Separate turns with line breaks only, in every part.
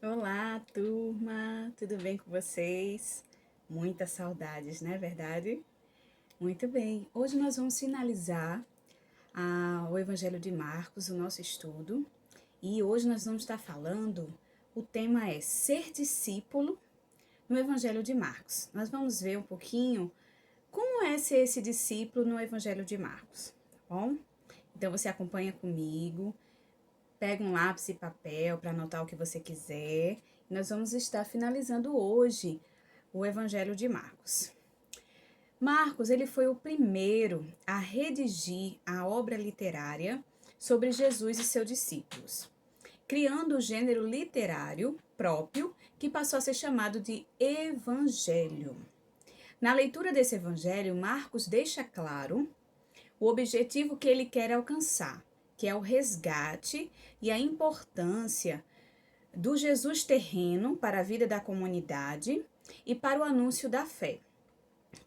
Olá, turma! Tudo bem com vocês? Muitas saudades, não é verdade? Muito bem. Hoje nós vamos finalizar o Evangelho de Marcos, o nosso estudo. E hoje nós vamos estar falando, o tema é ser discípulo no Evangelho de Marcos. Nós vamos ver um pouquinho como é ser esse discípulo no Evangelho de Marcos, tá bom? Então você acompanha comigo. Pega um lápis e papel para anotar o que você quiser. Nós vamos estar finalizando hoje o Evangelho de Marcos. Marcos, ele foi o primeiro a redigir a obra literária sobre Jesus e seus discípulos, criando o gênero literário próprio que passou a ser chamado de Evangelho. Na leitura desse Evangelho, Marcos deixa claro o objetivo que ele quer alcançar, que é o resgate e a importância do Jesus terreno para a vida da comunidade e para o anúncio da fé,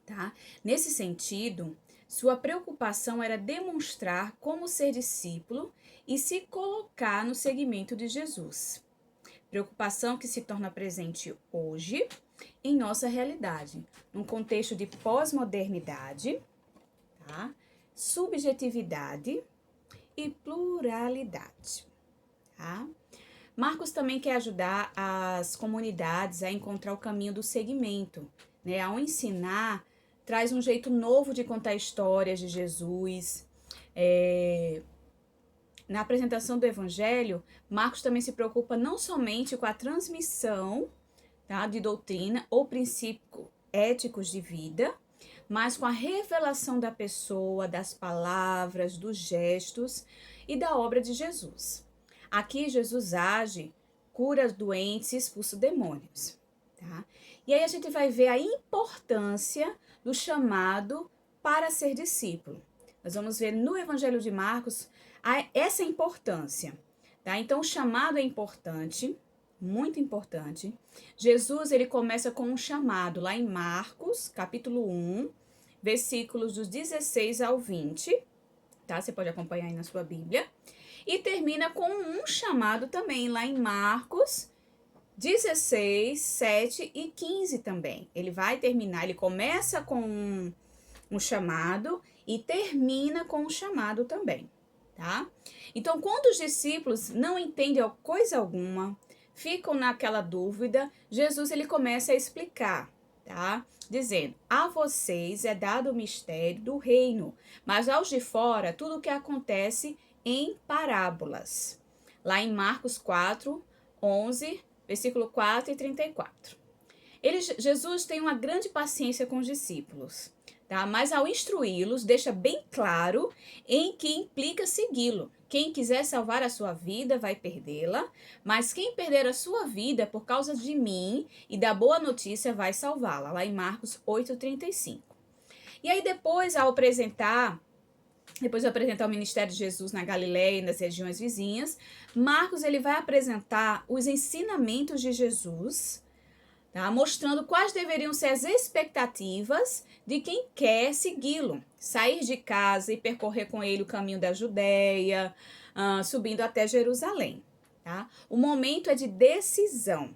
tá? Nesse sentido, sua preocupação era demonstrar como ser discípulo e se colocar no seguimento de Jesus. Preocupação que se torna presente hoje em nossa realidade, num contexto de pós-modernidade, tá? Subjetividade e pluralidade, tá? Marcos também quer ajudar as comunidades a encontrar o caminho do segmento, né? Ao ensinar, traz um jeito novo de contar histórias de Jesus. Na apresentação do Evangelho, Marcos também se preocupa não somente com a transmissão, tá, de doutrina ou princípios éticos de vida, mas com a revelação da pessoa, das palavras, dos gestos e da obra de Jesus. Aqui Jesus age, cura doentes e expulsa demônios, tá? E aí a gente vai ver a importância do chamado para ser discípulo. Nós vamos ver no Evangelho de Marcos essa importância, tá? Então o chamado é importante, muito importante. Jesus, ele começa com um chamado lá em Marcos, capítulo 1, versículos dos 16 ao 20, tá? Você pode acompanhar aí na sua Bíblia. E termina com um chamado também lá em Marcos 16, 7 e 15 também. Ele vai terminar, ele começa com um chamado e termina com um chamado também, tá? Então, quando os discípulos não entendem coisa alguma, ficam naquela dúvida, Jesus ele começa a explicar, tá? Dizendo: a vocês é dado o mistério do reino, mas aos de fora tudo o que acontece em parábolas. Lá em Marcos 4, 11, versículo 4 e 34. Jesus tem uma grande paciência com os discípulos, tá? Mas ao instruí-los, deixa bem claro em que implica segui-lo. Quem quiser salvar a sua vida vai perdê-la, mas quem perder a sua vida por causa de mim e da boa notícia vai salvá-la. Lá em Marcos 8:35. E aí depois de apresentar o ministério de Jesus na Galileia e nas regiões vizinhas, Marcos ele vai apresentar os ensinamentos de Jesus, tá? Mostrando quais deveriam ser as expectativas de quem quer segui-lo, sair de casa e percorrer com ele o caminho da Judéia, subindo até Jerusalém. Tá? O momento é de decisão.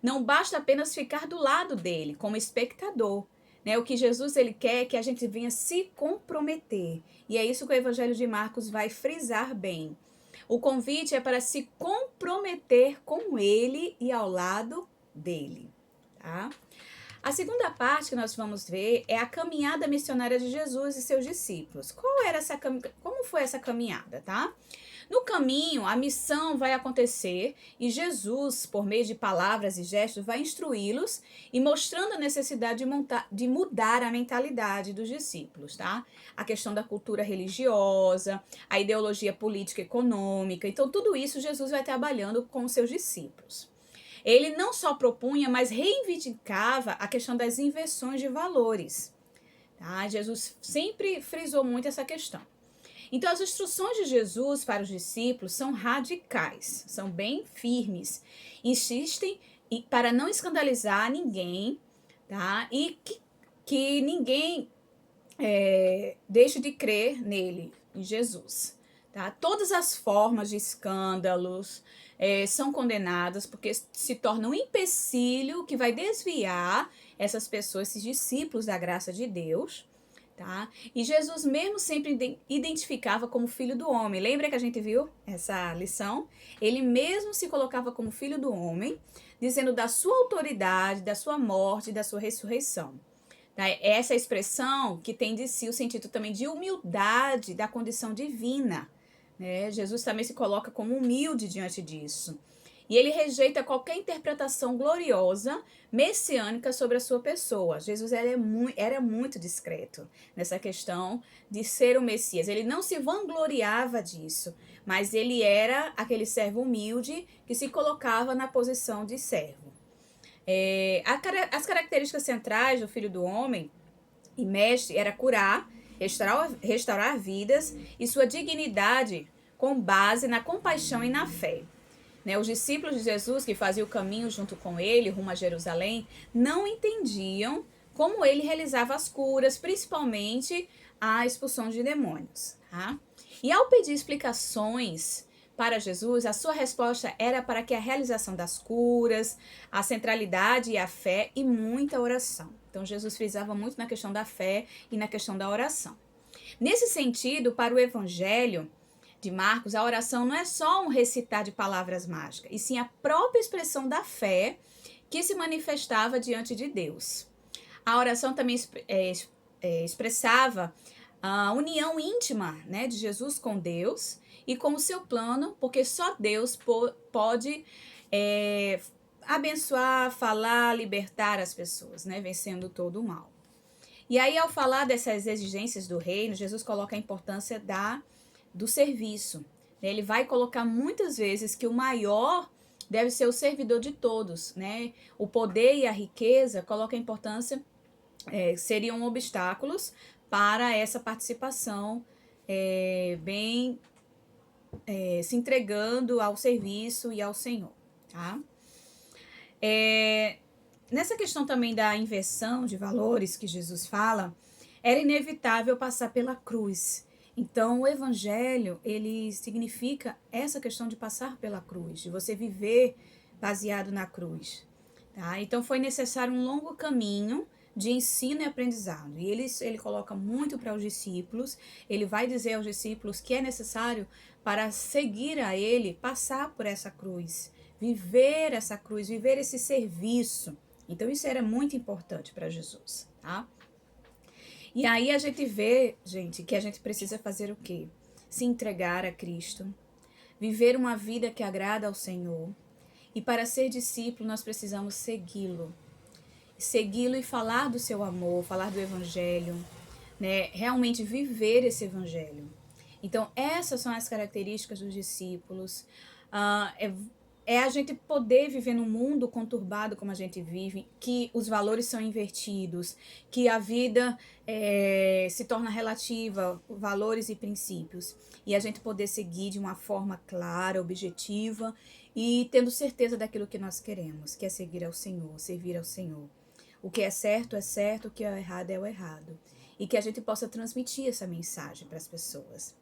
Não basta apenas ficar do lado dele como espectador. Né? O que Jesus ele quer é que a gente venha se comprometer. E é isso que o Evangelho de Marcos vai frisar bem. O convite é para se comprometer com ele e ao lado dele, tá? A segunda parte que nós vamos ver é a caminhada missionária de Jesus e seus discípulos. Como foi essa caminhada, tá? No caminho, a missão vai acontecer e Jesus, por meio de palavras e gestos, vai instruí-los e mostrando a necessidade de mudar a mentalidade dos discípulos, tá? A questão da cultura religiosa, a ideologia política e econômica. Então, tudo isso Jesus vai trabalhando com os seus discípulos. Ele não só propunha, mas reivindicava a questão das inversões de valores. Tá? Jesus sempre frisou muito essa questão. Então, as instruções de Jesus para os discípulos são radicais, são bem firmes, insistem para não escandalizar ninguém, tá? E que ninguém deixe de crer nele, em Jesus. Tá? Todas as formas de escândalos, são condenadas porque se torna um empecilho que vai desviar essas pessoas, esses discípulos da graça de Deus, tá? E Jesus mesmo sempre identificava como filho do homem. Lembra que a gente viu essa lição? Ele mesmo se colocava como filho do homem, dizendo da sua autoridade, da sua morte, da sua ressurreição. Tá? Essa expressão que tem de si o sentido também de humildade da condição divina, né? Jesus também se coloca como humilde diante disso. E ele rejeita qualquer interpretação gloriosa, messiânica sobre a sua pessoa. Jesus era muito discreto nessa questão de ser o Messias. Ele não se vangloriava disso, mas ele era aquele servo humilde que se colocava na posição de servo. As características centrais do Filho do Homem e Mestre era curar, restaurar vidas e sua dignidade com base na compaixão e na fé. Né, os discípulos de Jesus, que faziam o caminho junto com ele, rumo a Jerusalém, não entendiam como ele realizava as curas, principalmente a expulsão de demônios. Tá? E ao pedir explicações para Jesus, a sua resposta era para que a realização das curas, a centralidade e a fé e muita oração. Então, Jesus frisava muito na questão da fé e na questão da oração. Nesse sentido, para o Evangelho de Marcos, a oração não é só um recitar de palavras mágicas, e sim a própria expressão da fé que se manifestava diante de Deus. A oração também expressava a união íntima, né, de Jesus com Deus e com o seu plano, porque só Deus pode abençoar, falar, libertar as pessoas, né, vencendo todo o mal. E aí, ao falar dessas exigências do reino, Jesus coloca a importância do serviço. Ele vai colocar muitas vezes que o maior deve ser o servidor de todos, né? O poder e a riqueza coloca a importância, seriam obstáculos para essa participação se entregando ao serviço e ao Senhor, tá? Nessa questão também da inversão de valores que Jesus fala, era inevitável passar pela cruz. Então, o evangelho, ele significa essa questão de passar pela cruz, de você viver baseado na cruz. Tá? Então, foi necessário um longo caminho de ensino e aprendizado. E ele coloca muito para os discípulos, ele vai dizer aos discípulos que é necessário para seguir a ele, passar por essa cruz, viver essa cruz, viver esse serviço. Então, isso era muito importante para Jesus, tá? E aí a gente vê, gente, que a gente precisa fazer o quê? Se entregar a Cristo, viver uma vida que agrada ao Senhor. E para ser discípulo, nós precisamos segui-lo. Segui-lo e falar do seu amor, falar do evangelho, né? Realmente viver esse evangelho. Então, essas são as características dos discípulos. A gente poder viver num mundo conturbado como a gente vive, que os valores são invertidos, que a vida se torna relativa, valores e princípios. E a gente poder seguir de uma forma clara, objetiva e tendo certeza daquilo que nós queremos, que é seguir ao Senhor, servir ao Senhor. O que é certo, o que é errado é o errado. E que a gente possa transmitir essa mensagem para as pessoas.